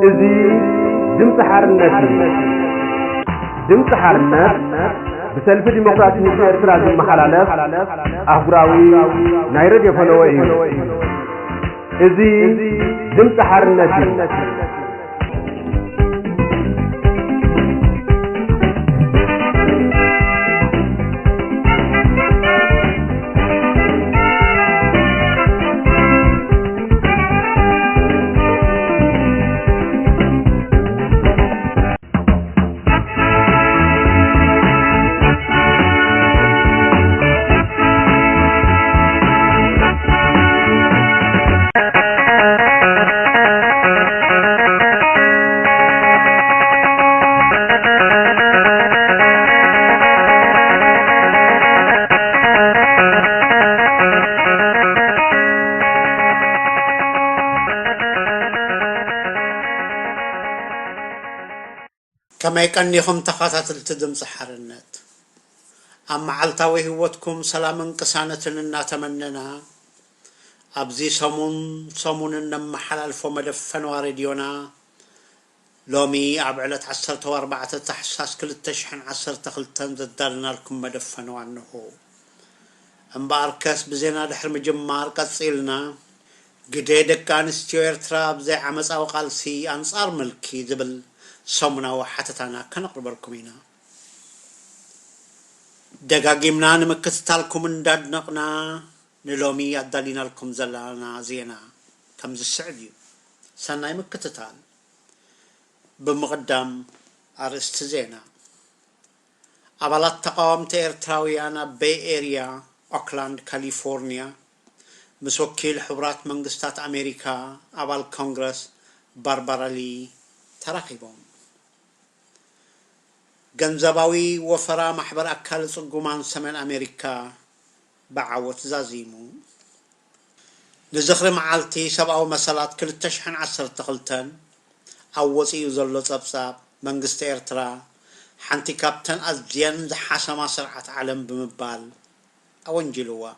إذي دمت حرنت بسلف ديمقراطي إرترا المحلالات أفراوي نايرد يفلوي إذي دمت حرنت كما يكنيهم تخاطات التدمس حرنت أما علتاوي هوتكم سلام انقسانة لنا تمننا أبزي صمون النم حلال فمدفن وارديونا لومي أبعلت 14 تحساس كل التشحن 10 خلتن زدالنا لكم مدفن وعنه انباركس بزينا دحر مجمار قصيلنا قديدك كان استيويرترا بزي عمس أو قالسي أنصار ملكي زبل صمنا وحتتانا كنقرب لكم هنا دقاقمنا نمكتتالكم اندادنقنا نلومي أدالينا لكم زلانا زينا كمز السعودي سنة مكتتال بمقدم أرست زينا أبالات تقاومت إرتراويانا بي إيريا أوكلاند كاليفورنيا مسوكيل حبرات منغستات أمريكا أبال كونغرس باربارا لي تراقبهم ገንዘባዊ ወፈራ ማህበር አካል ጽጉማን ሰሜን አሜሪካ بعوت زازيمو نزخر معالتي سبعو مسالات كل تشحن 10 تخلتن أوصي يزلو صبصاب منغست إرترا حنتي كابتن أزيان حسما سرعة عالم بمبال أونجلوا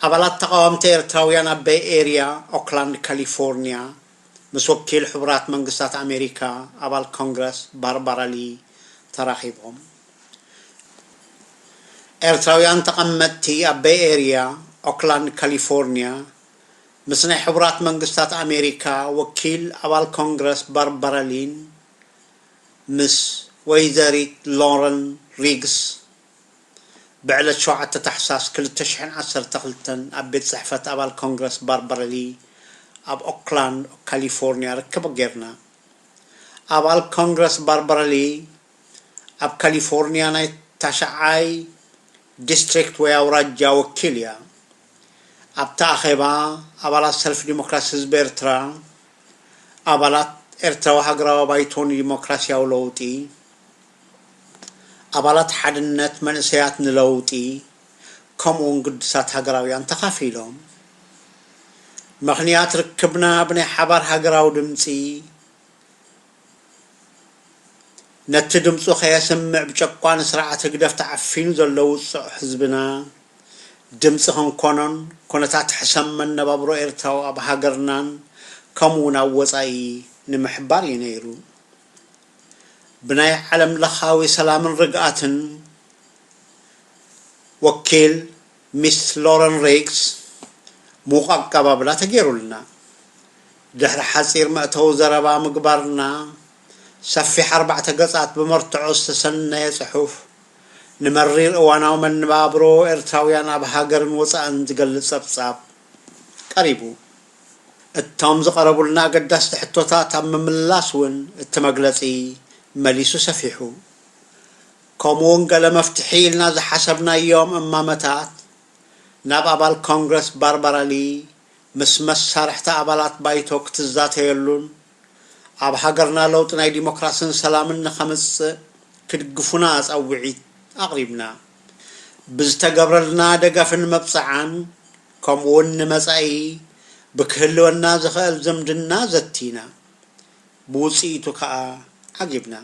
أبلات تقاومت إرتراويانا بي إيريا أوكلاند كاليفورنيا مسوكيل حبرات منغستات أمريكا أبال كونغرس باربارا لي تراخيبهم إرتراويان تقمتي بي إيريا أوكلاند كاليفورنيا مسني حبرات منغستات أمريكا وكيل أبال كونغرس باربارا لين مس ويزاريت لورن ريغس بعلت شوعة تحساس كل تشحن 10 تخلتن أبيت صحفة أبال كونغرس باربارا لي أب أوكلاند كاليفورنيا ركب غيرنا أبال كونغرس باربارا لي أب كاليفورنيا ناي تشعاي ديستريكت وياوراجا وكيليا أب تاخيبا أبالات سلف ديمقراسيز بيرترا أبالات إرترا وحقرا وبايتوني ديمقراسيا ولوتي أبالات حدنت من سيات نلوتي كمون قدسات هقراويان تخافيلهم مخنيات ركبنا بني حبار هقراو دمسي نت دمسو خيا سمع بشقوان سرعة قدف تعفينو زلو حزبنا دمسهم كونن كونتات حسن من نبابرو إرتاو أب هقرنان كمون أوصاي نمحبار ينيرو بناي علم لخاوي سلام رقاتن وكيل مس لورن ريكس موقع قبابلا تغيروا لنا دحر حصير مأتو زربا مقبرنا سفي 4 قصات بمرتعوس تسنى صحوف نمرير اواناو من بابرو ارتاويانا بهاجرن وصان تقلص صبصاب قريبو التام زقربوا لنا قداس تحتوتا تم ملاسون التمغلصي مليسو سفيحو كومون قال مفتحي لنا حسبنا يوم امامتات ناب أبال كونغرس باربارا لي مسمس سارحتا أبالات بايتوك تزات يلون ኣብ ሃገርና ለውጥ ናይ ዲሞክራሲን ሰላምን ንኸምጽእ ክድግፉና ኣጻውዒት ኣቕሪብና ብዝተገብረልና ደገፍን መብጽዓን ከምኡውን ንመጻኢ ብክህልወና ዝኽእል ዝምድና ዘቲና ብውጽኢቱ ከዓ ዓጊብና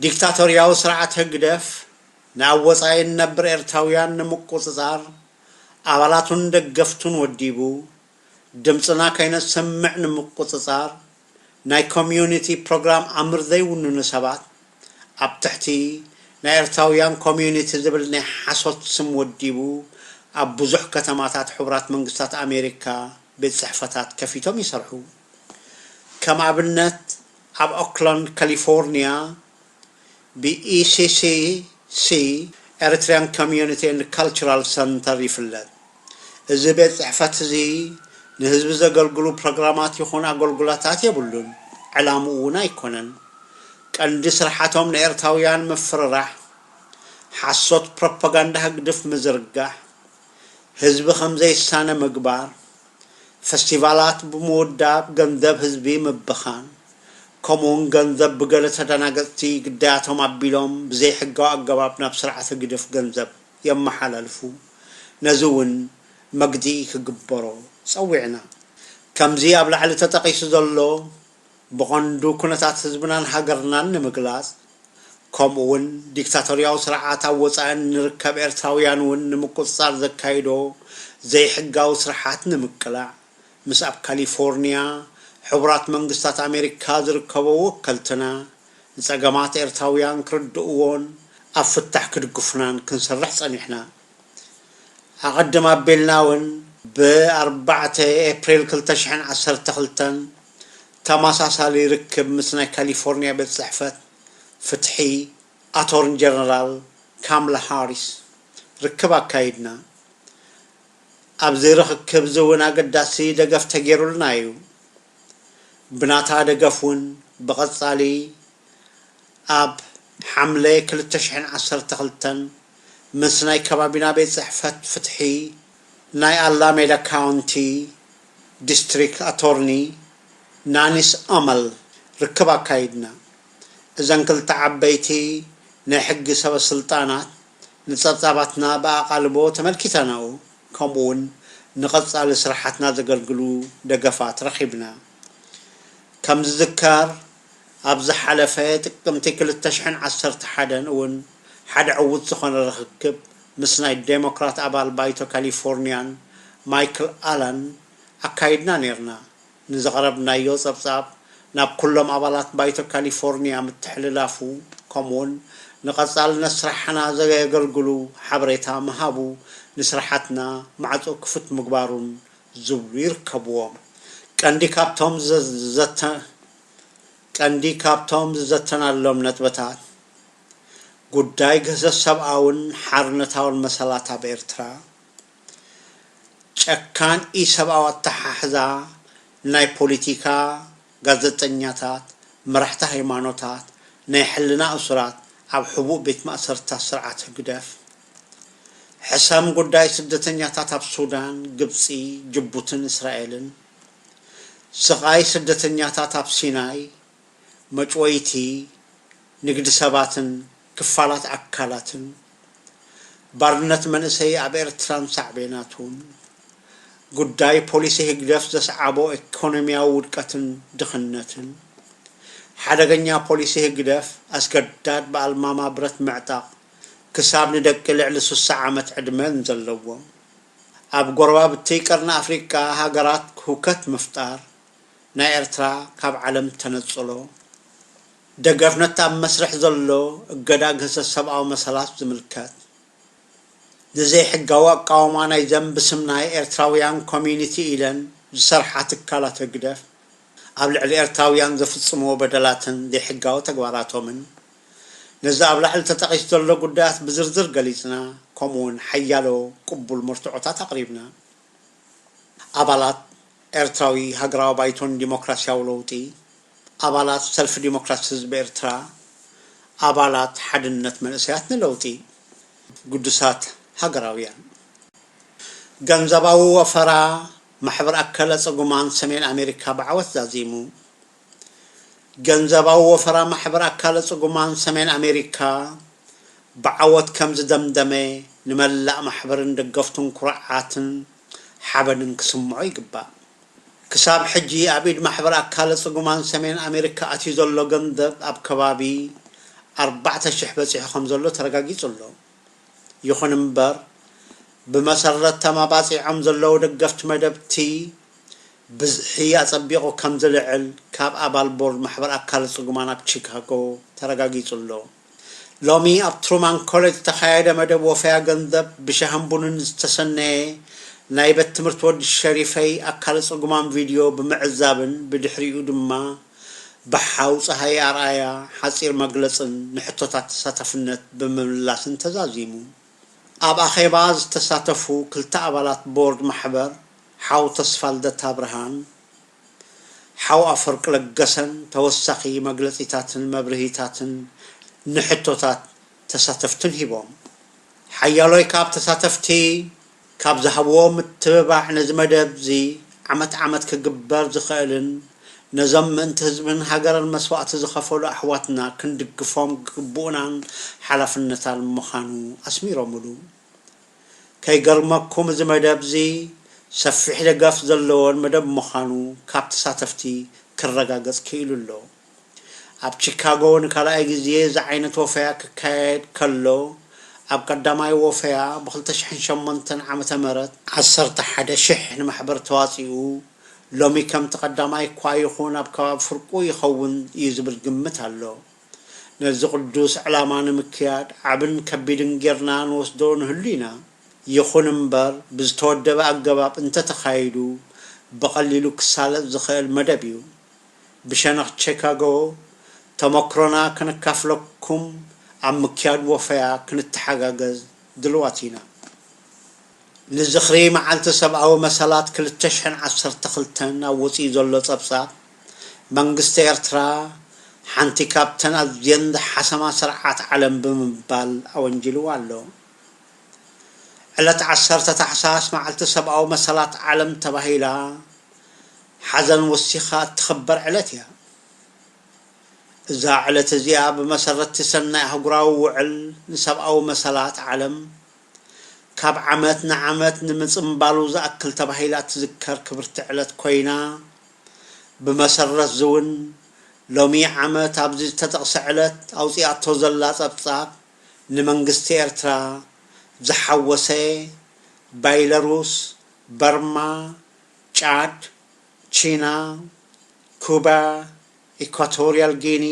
ዲክታቶርያዊ ስርዓት ህግደፍ ናብ ወጻኢ ነብር ኤርትራውያን ንምቁጽጻር ኣባላቱን ደገፍቱን ወዲቡ ድምፅና ከይነስምዕ ንምቁጽጻር ናይ ኮሚዩኒቲ ፕሮግራም ኣምር ዘይውንኑ ሰባት ኣብ ትሕቲ ናይ ኤርትራውያን ኮሚዩኒቲ ዝብል ናይ ሓሶት ስም ወዲቡ ኣብ ብዙሕ ከተማታት ሕቡራት መንግስታት ኣሜሪካ ቤት ጽሕፈታት ከፊቶም ይሰርሑ ከም ኣብነት ኣብ ኦክላንድ ካሊፎርኒያ BECCC Eritrean Community and Cultural Center ይፍለጥ እዚ ቤት ጽሕፈት እዚ ንህዝቢ ዘገልግሉ ፕሮግራማት ይኹን ኣገልግሎታት የብሉን ዕላምኡ እውን ኣይኮነን ቀንዲ ስራሕቶም ንኤርትራውያን ምፍርራሕ ሓሶት ፕሮፓጋንዳ ህግድፍ ምዝርጋሕ ህዝቢ ከምዘይሳነ ምግባር ፌስቲቫላት ብምውዳብ ገንዘብ ህዝቢ ምብኻን ከምኡውን ገንዘብ ብገለ ተደናገፅቲ ግዳያቶም ኣቢሎም ብዘይ ሕጋዊ ኣገባብ ናብ ስርዓተ ግድፍ ገንዘብ የመሓላልፉ ነዚ እውን መግዲ ክግበሮ ፀዊዕና ከምዚ ኣብ ላዕሊ ተጠቂሱ ዘሎ ብቐንዱ ኩነታት ህዝብናን ሃገርናን ንምግላጽ ከምኡውን ዲክታቶርያዊ ስርዓት ኣብ ወፃኢን ንርከብ ኤርትራውያን እውን ንምቁፅጻር ዘካይዶ ዘይሕጋዊ ስርሓት ንምቅላዕ ምስ ኣብ ካሊፎርኒያ ሕቡራት መንግስታት ኣሜሪካ ዝርከቡ ወከልትና ንፀገማት ኤርትራውያን ክርድእዎን ኣብ ፍታሕ ክድግፉናን ክንሰርሕ ጸኒሕና ኣቐድም ኣቢልና እውን ብ4 ኤፕሪል 2012 ተመሳሳሊ ርክብ ምስ ናይ ካሊፎርኒያ ቤት ጽሕፈት ፍትሒ ኣቶርኒ ጀነራል ካምላ ሃሪስ ርክብ ኣካይድና ኣብዚ ርክብ እውን ኣገዳሲ ደገፍ ተገይሩልና እዩ ብናታ ደገፍ እውን ብቐጻሊ ኣብ ሓምለ 2012 ምስ ናይ ከባቢና ቤት ጽሕፈት ፍትሒ ናይ ኣላሜዳ ካውንቲ ዲስትሪክት ኣቶርኒ ናኒስ ኣመል ርክብ ኣካይድና እዘን ክልተ ዓበይቲ ናይ ሕጊ ሰበስልጣናት ንጸብጻባትና ብኣቓልቦ ተመልኪተናኡ ከምኡውን ንቐጻሊ ስራሕትና ዘገልግሉ ደገፋት ረኺብና ከም ዝዝከር ኣብ ዝሓለፈ ጥቅምቲ 2011 እውን ሓደ ዕውት ዝኾነ ርክብ ምስ ናይ ዴሞክራት ኣባል ባይቶ ካሊፎርኒያን ማይክል ኣላን ኣካይድና ነርና ንዘቐረብናዮ ጸብጻብ ናብ ኩሎም ኣባላት ባይቶ ካሊፎርኒያ ምትሕልላፉ ከምኡውን ንቐጻሊ ነስራሕና ዘገልግሉ ሓበሬታ ምሃቡ ንስራሕትና ማዕጾ ክፉት ምግባሩን ዝብሉ ይርከብዎም ቀንዲ ካብቶም ዝዘተናሎም ነጥብታት ጉዳይ ገዘፍ ሰብኣውን ሓርነታውን መሰላት ኣብ ኤርትራ ጨካን ኢሰብኣዊ ኣተሓሕዛ ናይ ፖለቲካ ጋዜጠኛታት መራሕቲ ሃይማኖታት ናይ ሕልና እሱራት ኣብ ሕቡእ ቤት ማእሰርታት ስርዓት ህግደፍ ሕሰም ጉዳይ ስደተኛታት ኣብ ሱዳን ግብፂ ጅቡትን እስራኤልን ስቃይ ስደተኛታት ኣብ ሲናይ መጭወይቲ ንግዲ ሰባትን ክፋላት ኣካላትን ባርነት መንእሰይ ኣብ ኤርትራን ሳዕቤናቱን ጉዳይ ፖሊሲ ህግደፍ ዘስዓቦ ኢኮኖሚያዊ ውድቀትን ድኽነትን ሓደገኛ ፖሊሲ ህግደፍ ኣስገዳድ በኣልማማ ብረት ምዕጣቕ ክሳብ ንደቂ ልዕሊ 60 ዓመት ዕድመን ዘለዎም ኣብ ጎረባብቲ ቀርኒ ኣፍሪቃ ሃገራት ሁከት ምፍጣር ናይ ኤርትራ ካብ ዓለም ተነጽሎ ደገፍነት ኣብ መስርሕ ዘሎ እገዳ ገሰስ ሰብኣዊ መሰላት ዝምልከት ንዘይ ሕጋዊ ኣቃውማ ናይ ዘንቢ ስም ናይ ኤርትራውያን ኮሚዩኒቲ ኢለን ዝሰርሓ ትካላት ህግደፍ ኣብ ልዕሊ ኤርትራውያን ዘፍጽምዎ በደላትን ዘይሕጋዊ ተግባራቶምን ነዚ ኣብ ላዕሊ ተጠቂሱ ዘሎ ጉዳያት ብዝርዝር ገሊጽና ከምኡውን ሓያሎ ቅቡል ምርትዖታት ኣቕሪብና ኣባላት ኤርትራዊ ሃገራዊ ባይቶን ዲሞክራሲያዊ ለውጢ ኣባላት ሰልፊ ዲሞክራሲ ህዝቢ ኤርትራ ኣባላት ሓድነት መንእሰያት ንለውጢ ቅዱሳት ሃገራውያን ገንዘባዊ ወፈራ ማሕበር ኣከለ ጽጉማን ሰሜን ኣሜሪካ ብዓወት ዛዚሙ ገንዘባዊ ወፈራ ማሕበር ኣካለ ጽጉማን ሰሜን ኣሜሪካ ብዓወት ከም ዝደምደመ ንመላእ ማሕበርን ደገፍቱን ኩርዓትን ሓበንን ክስምዖ ይግባእ ክሳብ ሕጂ ኣብ ኢድ ማሕበር ኣካለ ጽጉማን ሰሜን ኣሜሪካ ኣትዩ ዘሎ ገንዘብ ኣብ ከባቢ 4,000 በፂሑ ከም ዘሎ ተረጋጊጹ ኣሎ ይኹን እምበር ብመሰረት ተማባፂዖም ዘለዉ ደገፍቲ መደብቲ ብዝሒ ኣጸቢቑ ከም ዝልዕል ካብ ኣባል ቦርድ ማሕበር ኣካለ ጽጉማን ኣብ ቺካጎ ተረጋጊጹ ኣሎ ሎሚ ኣብ ትሩማን ኮሌጅ ተኻየደ መደብ ወፈያ ገንዘብ ብሻህን ቡንን ዝተሰነየ ናይ ቤት ትምህርቲ ወዲ ሸሪፈይ ኣካለ ጽጉማን ቪድዮ ብምዕዛብን ብድሕሪኡ ድማ ብሓው ፀሃይ ኣርኣያ ሓፂር መግለጽን ንሕቶታት ተሳታፍነት ብምምላስን ተዛዚሙ ኣብ ኣኼባ ዝተሳተፉ ክልተ ኣባላት ቦርድ ማሕበር ሓው ተስፋ ልደታ ብርሃን ሓው ኣፈርቂ ለገሰን ተወሳኺ መግለጺታትን መብርሂታትን ንሕቶታት ተሳተፍትን ሂቦም ሓያሎይ ካብ ተሳተፍቲ ካብ ዝሃብዎ ምትብባዕ ነዚ መደብ እዚ ዓመት ክግበር ዝኽእልን ነዞም ምእንቲ ህዝብን ሃገርን መስዋዕቲ ዝኸፈሉ ኣሕዋትና ክንድግፎም ግቡእናን ሓላፍነታን ምዃኑ ኣስሚሮምሉ ከይገርመኩም እዚ መደብ እዚ ሰፊሕ ደገፍ ዘለዎን መደብ ምዃኑ ካብ ተሳተፍቲ ክረጋገጽ ክኢሉ ኣሎ ኣብ ቺካጎ ንካልኣይ ግዜ እዚ ዓይነት ወፈያ ክካየድ ከሎ ኣብ ቀዳማይ ወፈያ ብ2008 ዓመተ ምህረት 11,000 ንማሕበር ተዋፂኡ ሎሚ ከም ተቀዳማይ እኳ ይኹን ኣብ ከባቢ ፍርቁ ይኸውን እዩ ዝብል ግምት ኣሎ ነዚ ቅዱስ ዕላማ ንምክያድ ዓብን ከቢድን ጌርና ንወስዶ ንህሉ ኢና ይኹን እምበር ብዝተወደበ ኣገባብ እንተተኻይዱ በቐሊሉ ክሳለጥ ዝኽእል መደብ እዩ ብሸነኽ ቺካጎ ተመክሮና ክንካፍለኩም ኣብ ምክያድ ወፈያ ክንተሓጋገዝ ድልዋት ኢና ንዝኽሪ መዓልቲ ሰብኣዊ መሰላት 2012 ኣብ ወፂኡ ዘሎ ጸብጻብ መንግስቲ ኤርትራ ሓንቲ ካብተን ኣዝየን ዝሓሰማ ስርዓት ዓለም ብምባል ኣወንጅልዋ ኣሎ ዕለት 10 ታሕሳስ መዓልቲ ሰብኣዊ መሰላት ዓለም ተባሂላ ሓዘን ወሲኻ እትኽበር ዕለት እያ እዛ ዕለት እዚኣ ብመሰረት ሰናይ ኣህጉራዊ ውዕል ንሰብኣዊ መሰላት ዓለም ካብ ዓመት ንዓመት ንምጽምባሉ ዝኣክል ተባሂላ ትዝከር ክብርቲ ዕለት ኮይና ብመሰረት ዝውን ሎሚ ዓመት ኣብዚ ዝተጠቕሰ ዕለት ኣውፂኣቶ ዘላ ጸብጻብ ንመንግስቲ ኤርትራ ዝሓወሰ ባይለሩስ በርማ ጫድ ቺና ኩባ ኢኳቶሪያል ጊኒ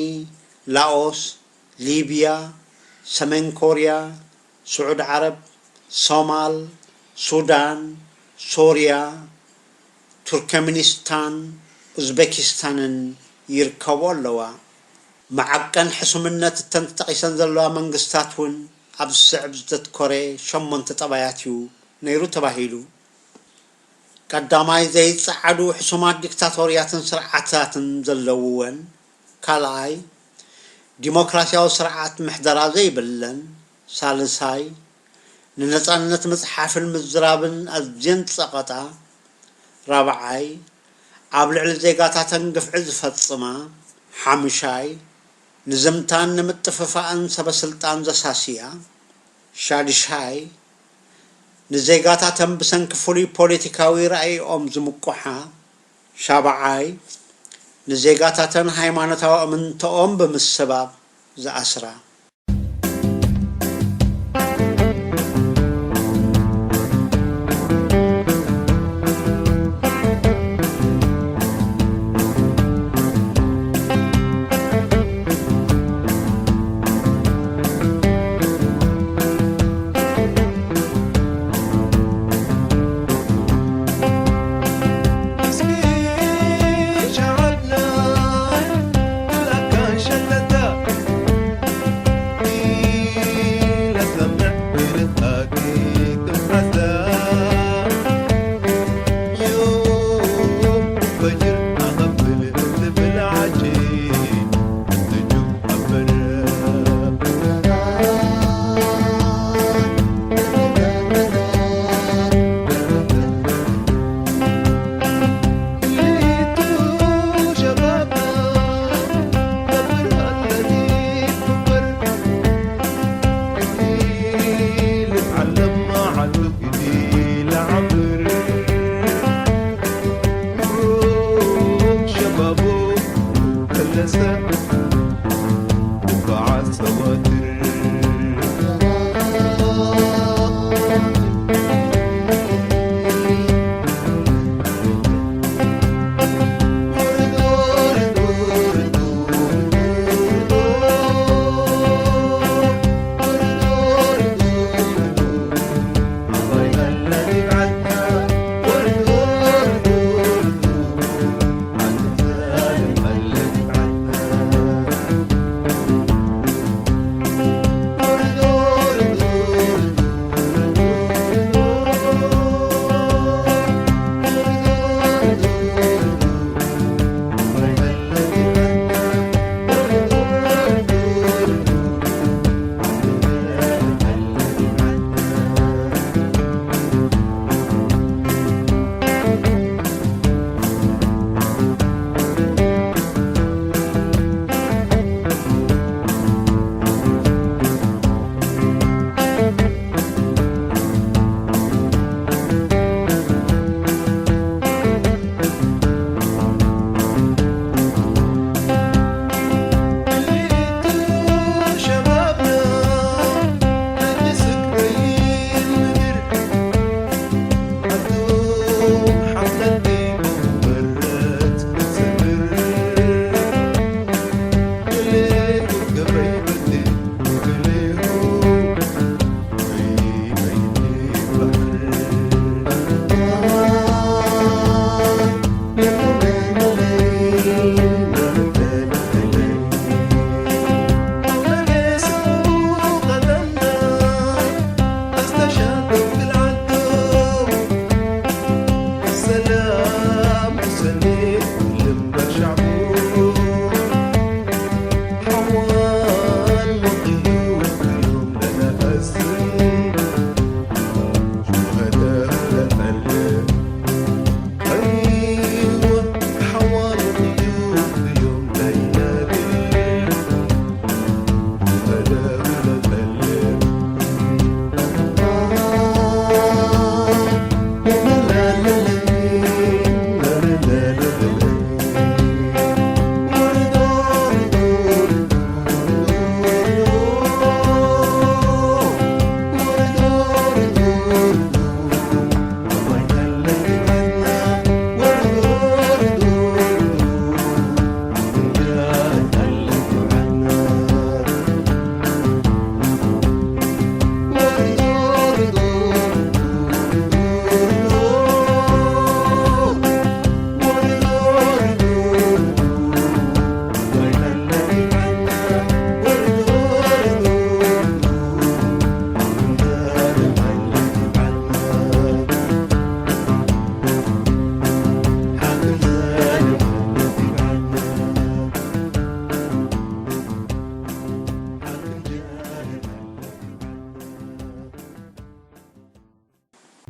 ላኦስ ሊቢያ ሰሜን ኮርያ ስዑድ ዓረብ ሶማል ሱዳን ሶርያ ቱርክሜኒስታን ኡዝቤኪስታንን ይርከቡ ኣለዋ መዓቀን ሕሱምነት እተን ተጠቒሰን ዘለዋ መንግስታት እውን ኣብ ስዕብ ዝተትኮረ 8 ጠባያት እዩ ነይሩ ተባሂሉ ቀዳማይ ዘይጸዓዱ ሕሱማት ዲክታቶርያትን ስርዓታትን ዘለውወን ካልኣይ ዲሞክራሲያዊ ስርዓት ምሕደራ ዘይብለን ሳልሳይ ንነጻነት መጽሓፍን ምዝራብን ኣዝየን ጸቐጣ ራብዓይ ኣብ ልዕሊ ዜጋታተን ግፍዒ ዝፈጽማ ሓምሻይ ንዝምታን ንምጥፍፋእን ሰበስልጣን ዘሳስያ ሻድሻይ ንዜጋታተን ብሰንኪ ፍሉይ ፖለቲካዊ ራእዮኦም ዝምቁሓ ሻብዓይ ንዜጋታተን ሃይማኖታዊ እምንቶኦም ብምስባብ ዝኣስራ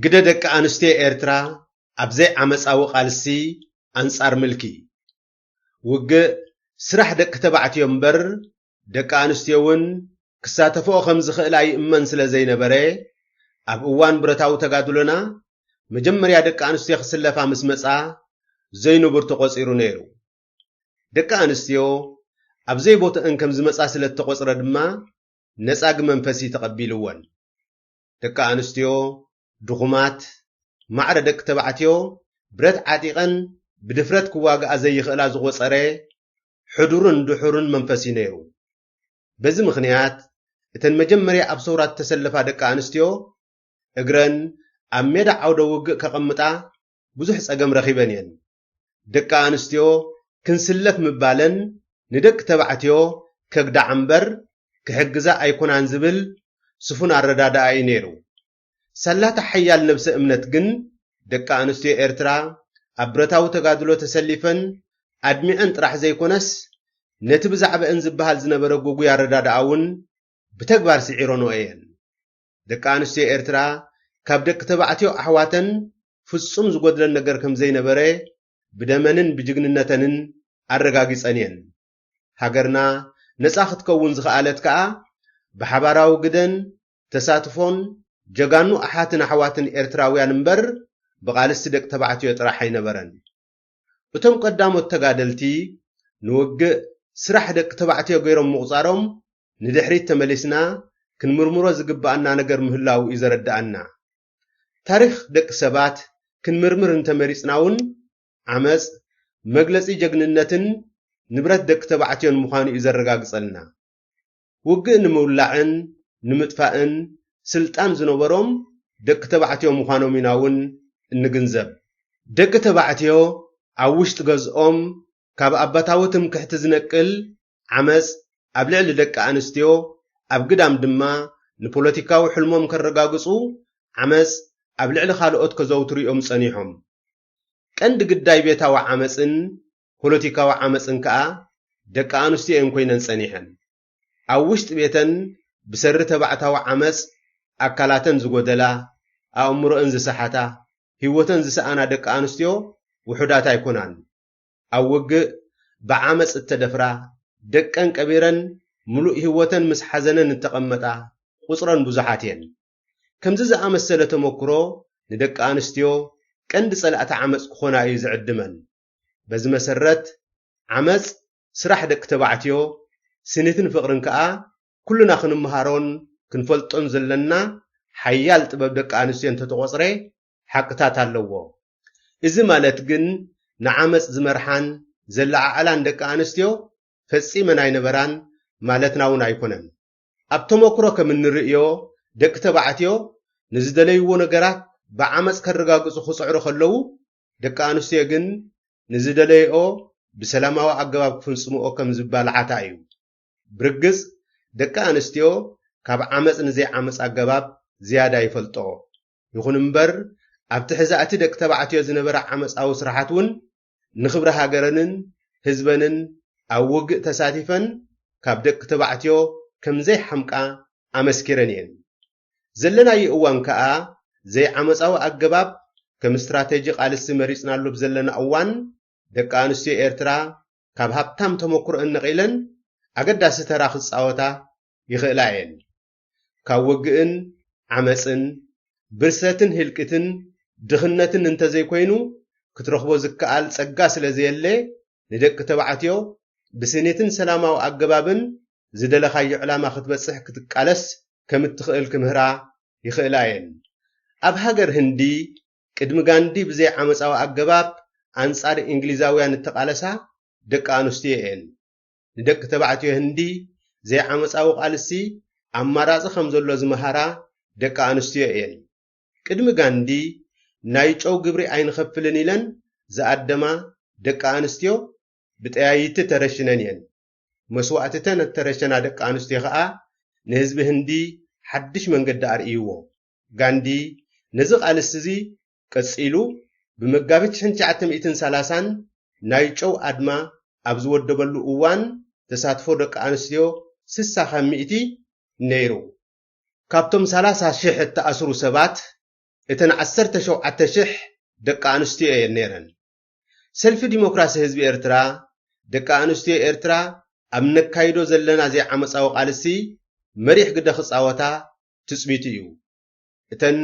قد دك أنستي إرترا أبزي عمس أو قالسي أنصار ملكي وق سرح دك تبعت ينبر دك أنستيون كساتفو خمز خلاي إمن سلا زين بري أب أوان برتاو تقادلنا مجمر يا دك أنستي خسلفا مسمسا زينو برتقص إيرو نيرو دك أنستيو أبزي بوت أنكم زمسا سلا تقص ردما نساق منفسي تقبيلوان دك أنستيو دغمات معر دك تبعتيو برت عتيقا بدفرت كواغ أزي خلا زغوصري حضورن دحورن منفسي نيرو بزي مخنيات اتن مجمري أبصورات تسلفا دك أنستيو اقرن أميدا عودو وق كقمتا بزح سأقم رخيبانيان دك أنستيو كنسلف مبالن ندك تبعتيو كقدا عنبر كحقزا أيكون عنزبل سفون الردادا أي نيرو سلات حيال نفس امنت جن دك أنستيو إرترا أبرتاو تقادلو تسلفن أدمي أنت راح زي كونس نتبزع بأنزبها الزنبرا قوقو يارداد عون بتكبار سعيرونو أين دك أنستيو إرترا كاب دك تبعتيو أحواتن فصم زقودلن نقر كم زي نبري بدمنن بجغننتنن الرقاقيس أنين هاقرنا نساخت كون زخالت كا بحباراو قدن تساتفون جغانو أحاتن أحواتن إرتراويان مبر بغالس دك تبعتيو يطرحي نبرن وتم قدامو التقادلتي نوق سرح دك تبعتيو غيرم مغزارم ندحريت تملسنا كن مرمرو زقبأنا نقر مهلاو إزردأنا تاريخ دك سبات كن مرمر انتمريسناون عمز مجلسي جغننتن نبرت دك تبعتيون مخاني إزرقاقصلنا وقع نمولعن نمتفاءن سلطان زنوبروم دك تبعتيو مخانو ميناون النقنزب دك تبعتيو عوشت غزኦም كاب أبتاوتم كحتزنقل عمز أبلع لدك أنستيو أبقدام دما نبوليتيكاو حلموم كالرقاقصو عمز أبلع لخالقوت كزوتريهم صنيحهم كند قداي بيتاو عمزن بوليتيكاو عمزن كا دك أنستيو انكوينن صنيحن عوشت بيتن بسر تبعتاو عمز أكالاتن زغودلا أمرو انز سحاتا هيوتن زسانا دك أنستيو وحداتا يكونان أوق بعمس التدفرا دكان كبيرا ملوء هوتن مسحزنا نتقمتا قصرا بزحاتين كم زز أمسلة تمكرو ندك آنستيو كند صلعت عمس كخونا يزعدمن بز مسرت عمس سرح دك تبعتيو سنتن فقرن كأ كلنا خنمهارون كنفلطن زلنا حيال تبب دك آنستيو انت تغصري حقتات اللوو إذا مالت جن نعمس زمرحان زلع على دك آنستيو فسي من أين بران مالتنا ونايكونن أبتموكرو كمن الرئيو دك تبعتيو نزدلي ونقرات بعمس كرقاقص خصعر خلو دك آنستيو جن نزدليو بسلامة وعقباب فنسمو كم زبال عتايو برقز دك آنستيو كاب عمس نزي عمس عقباب زيادة يفلطو يخون مبر أبتحزأتي دك تبعتيو زنبرا عمس أو سرحاتون نخبر هاجرنن هزبنن أو وق تساتفن كابدك تبعتيو كم زي حمقا أمسكرنين زلنا يقوان كأ زي عمس أو أقباب كم استراتيجي قال السمريسنا اللب زلنا أوان دك آنستيو إرترا كاب هبتام تمكر النقيلن أقدا ستراخص أوتا يخلعين كاوقئن عمسن برستن هلكتن دخنتن انت زي كوينو كترخبو زكال صقا سلازيله ندك تبعتيو بسنيتن سلاماو اقبابن زدلخاي علامه ختبصح كتقالس كمتخيل كمهرا يخلاين اب هاجر هندي قدم غاندي بزي عمصاو اقباب انصار انجليزاويان تقالسا دك انستيين ندك تبعتيو هندي زي عمصاو قالسي اماراص خمزلو زمهارا دك انستيين قدم غاندي نايچو غبري عين خفلن يلن زادما دك انستيو بتايت ترشننين مسوعتتن ترشنا دك انستيو خا نحزب هندي حدش منقد اريو غاندي نزق السزي قصيلو بمغابت 1930 نايچو ادما ابز ودبلو اوان تساتفو دك انستيو 65 نيرو كابتم 30 شيح تاسرو سبات እተን 17,000 ደቂ ኣንስትዮ እየን ነይረን ሰልፊ ዲሞክራሲ ህዝቢ ኤርትራ ደቂ ኣንስትዮ ኤርትራ ኣብ ነካይዶ ዘለና ዘይዓመፃዊ ቃልሲ መሪሕ ግደ ክፃወታ ትፅቢት እዩ እተን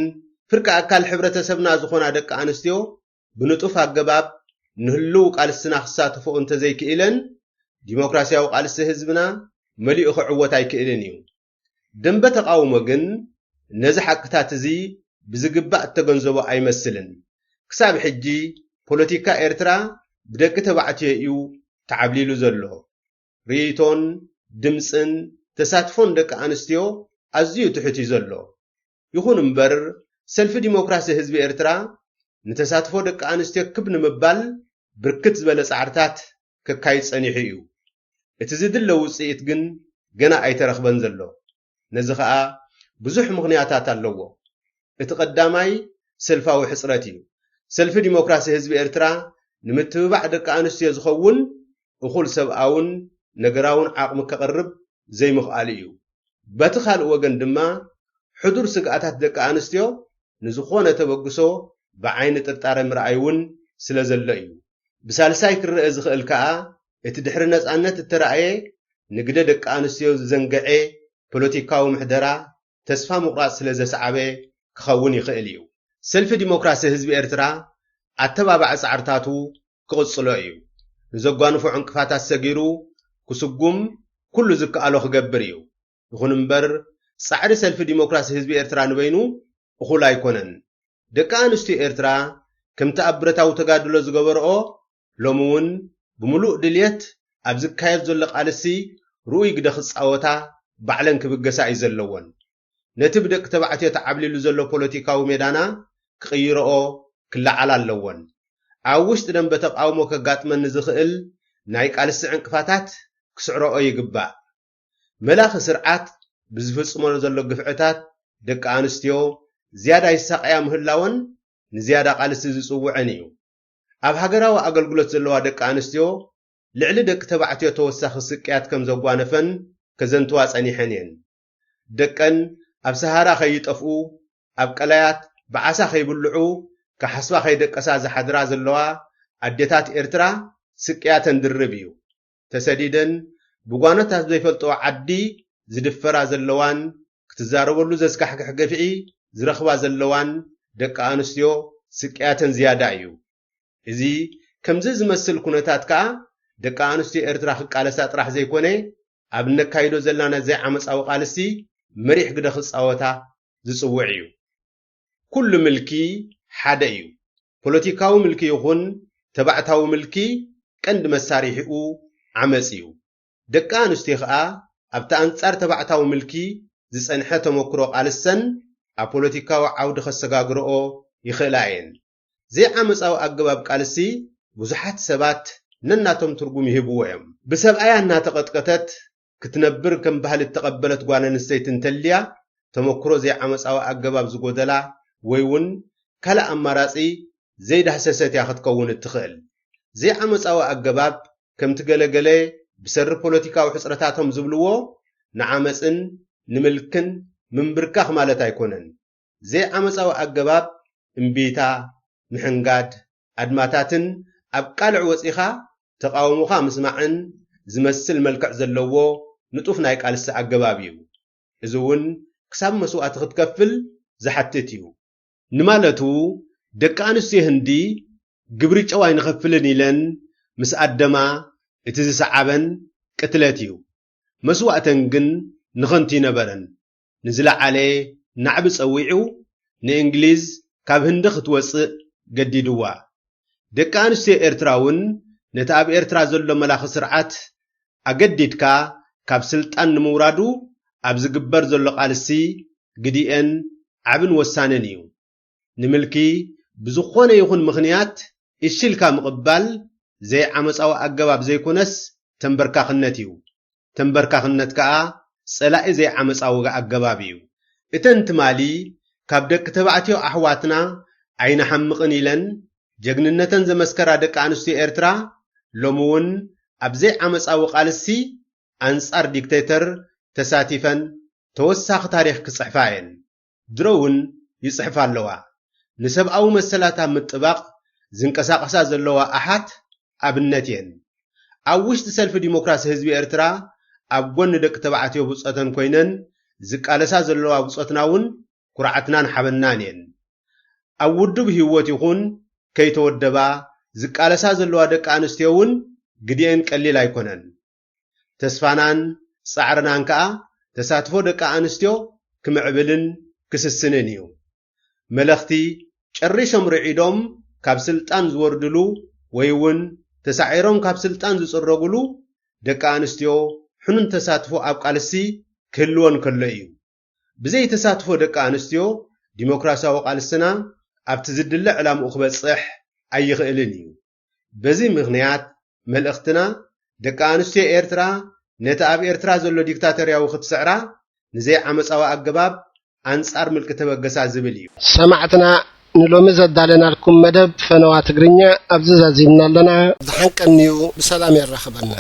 ፍርቂ ኣካል ሕብረተሰብና ዝኾና ደቂ ኣንስትዮ ብንጡፍ ኣገባብ ንህልው ቃልስና ክሳተፉ እንተዘይክእለን ዲሞክራሲያዊ ቃልሲ ህዝብና መሊኡ ክዕወት ኣይክእልን እዩ ደንበ ተቃውሞ ግን ነዚ ሓቅታት እዚ ብዝግባእ እተገንዘቦ ኣይመስልን ክሳብ ሕጂ ፖለቲካ ኤርትራ ብደቂ ተባዕትዮ እዩ ተዓብሊሉ ዘሎ ርኢቶን ድምፅን ተሳትፎን ደቂ ኣንስትዮ ኣዝዩ ትሕት እዩ ዘሎ ይኹን እምበር ሰልፊ ዲሞክራሲ ህዝቢ ኤርትራ ንተሳትፎ ደቂ ኣንስትዮ ክብ ንምባል ብርክት ዝበለ ፃዕርታት ከካይድ ፀኒሑ እዩ እቲ ዝድለ ውፅኢት ግን ገና ኣይተረኽበን ዘሎ ነዚ ከዓ ብዙሕ ምኽንያታት ኣለዎ እቲ ቀዳማይ ሰልፋዊ ሕፅረት እዩ ሰልፊ ዲሞክራሲ ህዝቢ ኤርትራ ንምትብባዕ ደቂ ኣንስትዮ ዝኸውን እኹል ሰብኣውን ነገራውን ዓቕሚ ከቕርብ ዘይምኽኣል እዩ በቲ ካልእ ወገን ድማ ሕዱር ስግኣታት ደቂ ኣንስትዮ ንዝኾነ ተበግሶ ብዓይኒ ጥርጣረ ምርኣይ እውን ስለ ዘሎ እዩ ብሳልሳይ ክርአ ዝኽእል ከዓ እቲ ድሕሪ ነፃነት እተረኣየ ንግደ ደቂ ኣንስትዮ ዝዘንግዐ ፖለቲካዊ ምሕደራ ተስፋ ምቑራፅ ስለ ዘሰዓበ ክኸውን ይኽእል እዩ ሰልፊ ዲሞክራሲ ህዝቢ ኤርትራ ኣተባባዕ ፃዕርታቱ ክቕፅሎ እዩ ንዘጓንፎ ዕንቅፋታት ሰጊሩ ክስጉም ኩሉ ዝከኣሎ ክገብር እዩ ይኹን እምበር ፃዕሪ ሰልፊ ዲሞክራሲ ህዝቢ ኤርትራ ንበይኑ እኹል ኣይኮነን ደቂ ኣንስትዮ ኤርትራ ከምቲ ኣብ ብረታዊ ተጋድሎ ዝገበርኦ ሎሚ እውን ብምሉእ ድልየት ኣብ ዝካየድ ዘሎ ቃልሲ ርኡይ ግደ ክፃወታ ባዕለን ክብገሳ እዩ ዘለዎን ነቲ ብደቂ ተባዕትዮ ተዓብሊሉ ዘሎ ፖለቲካዊ ሜዳና ክቕይርኦ ክለዓል ኣለዎን ኣብ ውሽጢ ደንበ ተቃውሞ ከጋጥመኒ ዝኽእል ናይ ቃልሲ ዕንቅፋታት ክስዕረኦ ይግባእ መላኺ ስርዓት ብዝፍፅመሉ ዘሎ ግፍዕታት ደቂ ኣንስትዮ ዝያዳ ይሳቀያ ምህላወን ንዝያዳ ቃልሲ ዝፅውዐን እዩ ኣብ ሃገራዊ ኣገልግሎት ዘለዋ ደቂ ኣንስትዮ ልዕሊ ደቂ ተባዕትዮ ተወሳኺ ስቅያት ከም ዘጓነፈን ከዘንትዋ ፀኒሐን እየን ደቀን ኣብ ሰሃራ ከይጠፍኡ ኣብ ቀላያት ብዓሳ ከይብልዑ ካሓስባ ከይደቀሳ ዝሓድራ ዘለዋ ኣዴታት ኤርትራ ስቅያተን ድርብ እዩ ተሰዲደን ብጓኖታት ዘይፈልጥዎ ዓዲ ዝድፈራ ዘለዋን ክትዛረበሉ ዘስካሕክሕ ገፍዒ ዝረኽባ ዘለዋን ደቂ ኣንስትዮ ስቅያተን ዝያዳ እዩ እዚ ከምዚ ዝመስል ኩነታት ከዓ ደቂ ኣንስትዮ ኤርትራ ክቃለሳ ጥራሕ ዘይኮነ ኣብ ነካይዶ ዘለና ዘይዓመፃዊ ቃልሲ መሪሕ ግደ ክፃወታ ዝፅውዕ እዩ ኩሉ ምልኪ ሓደ እዩ ፖለቲካዊ ምልኪ ይኹን ተባዕታዊ ምልኪ ቀንዲ መሳሪሒኡ ዓመፅ እዩ ደቂ ኣንስትዮ ከዓ ኣብቲ ኣንጻር ተባዕታዊ ምልኪ ዝፀንሐ ተመክሮ ቃልሰን ኣብ ፖለቲካዊ ዓውዲ ከሰጋግርኦ ይኽእላ እየን ዘይዓመፃዊ ኣገባብ ቃልሲ ብዙሓት ሰባት ነናቶም ትርጉም ይህብዎ እዮም ብሰብኣያ እናተቐጥቀተት ክትነብር ከም ባህሊ እተቐበለት ጓል ኣንስተይቲ እንተልያ ተመክሮ ዘይዓመፃዊ ኣገባብ ዝጎደላ ወይ እውን ካልእ ኣማራፂ ዘይዳህሰሰት እያ ክትከውን እትኽእል ዘይዓመፃዊ ኣገባብ ከምቲ ገለገለ ብሰሪ ፖለቲካዊ ሕፅረታቶም ዝብልዎ ንዓመፅን ንምልክን ምንብርካኽ ማለት ኣይኮነን ዘይዓመፃዊ ኣገባብ እምቢታ ምሕንጋድ ኣድማታትን ኣብ ቃልዕ ወፂኻ ተቃውሞኻ ምስማዕን ዝመስል መልክዕ ዘለዎ ንጡፍ ናይ ቃልሲ ኣገባብ እዩ እዚ እውን ክሳብ መስዋእቲ ክትከፍል ዝሓትት እዩ ንማለቱ ደቂ ኣንስትዮ ህንዲ ግብሪ ጨዋይ ንኸፍልን ኢለን ምስ ኣደማ እቲ ዝሰዓበን ቅትለት እዩ መስዋእተን ግን ንኸንቲ ይነበረን ንዝለዓለ ናዕቢ ፀዊዑ ንእንግሊዝ ካብ ህንዲ ክትወፅእ ገዲድዋ ደቂ ኣንስትዮ ኤርትራ እውን ነቲ ኣብ ኤርትራ ዘሎ መላኺ ስርዓት ኣገዲድካ ካብ ስልጣን ንምውራዱ ኣብ ዝግበር ዘሎ ቃልሲ ግዲአን ዓብን ወሳነን እዩ ንምልኪ ብዝኾነ ይኹን ምኽንያት እሽልካ ምቕባል ዘይዓመፃዊ ኣገባብ ዘይኮነስ ተንበርካኽነት እዩ ተንበርካኽነት ከዓ ፀላኢ ዘይዓመፃዊ ኣገባብ እዩ እተን ትማሊ ካብ ደቂ ተባዕትዮ ኣሕዋትና ኣይነሓምቕን ኢለን ጀግንነተን ዘመስከራ ደቂ ኣንስትዮ ኤርትራ ሎሚ እውን ኣብ ዘይዓመፃዊ ቃልሲ ኣንጻር ዲክቴተር ተሳቲፈን ተወሳኺ ታሪክ ክፅሕፋ እየን ድሮ እውን ይፅሕፋ ኣለዋ ንሰብኣዊ መሰላታት ምጥባቕ ዝንቀሳቐሳ ዘለዋ ኣሓት ኣብነት እየን ኣብ ውሽጢ ሰልፊ ዲሞክራሲ ህዝቢ ኤርትራ ኣብ ጎኒ ደቂ ተባዕትዮ ብፆተን ኮይነን ዝቃለሳ ዘለዋ ብፆትና እውን ኩርዓትናን ሓበናን እየን ኣብ ውድብ ህይወት ይኹን ከይተወደባ ዝቃለሳ ዘለዋ ደቂ ኣንስትዮ እውን ግዲአን ቀሊል ኣይኮነን ተስፋናን ጻዕርናን ከዓ ተሳትፎ ደቂ ኣንስትዮ ክምዕብልን ክስስንን እዩ መልእኽቲ ጨሪሶም ርዒዶም ካብ ስልጣን ዝወርድሉ ወይ እውን ተሳዒሮም ካብ ስልጣን ዝጽረጉሉ ደቂ ኣንስትዮ ሕኑን ተሳትፎ ኣብ ቃልሲ ክህልዎን ከሎ እዩ ብዘይ ተሳትፎ ደቂ ኣንስትዮ ዲሞክራሲያዊ ቃልስና ኣብቲ ዝድለ ዕላምኡ ክበጽሕ ኣይኽእልን እዩ በዚ ምኽንያት መልእኽትና ደቂ ኣንስትዮ ኤርትራ ነቲ ኣብ ኤርትራ ዘሎ ዲክታተርያዊ ክትስዕራ ንዘይ ዓመፃዊ ኣገባብ ኣንጻር ምልክተ በገሳ ዝብል እዩ ሰማዕትና ንሎሚ ዘዳለናልኩም መደብ ፈነዋ ትግርኛ ኣብዚ ዛዚምና ኣለና ዝሓንቀኒዩ ብሰላም ይረኸበና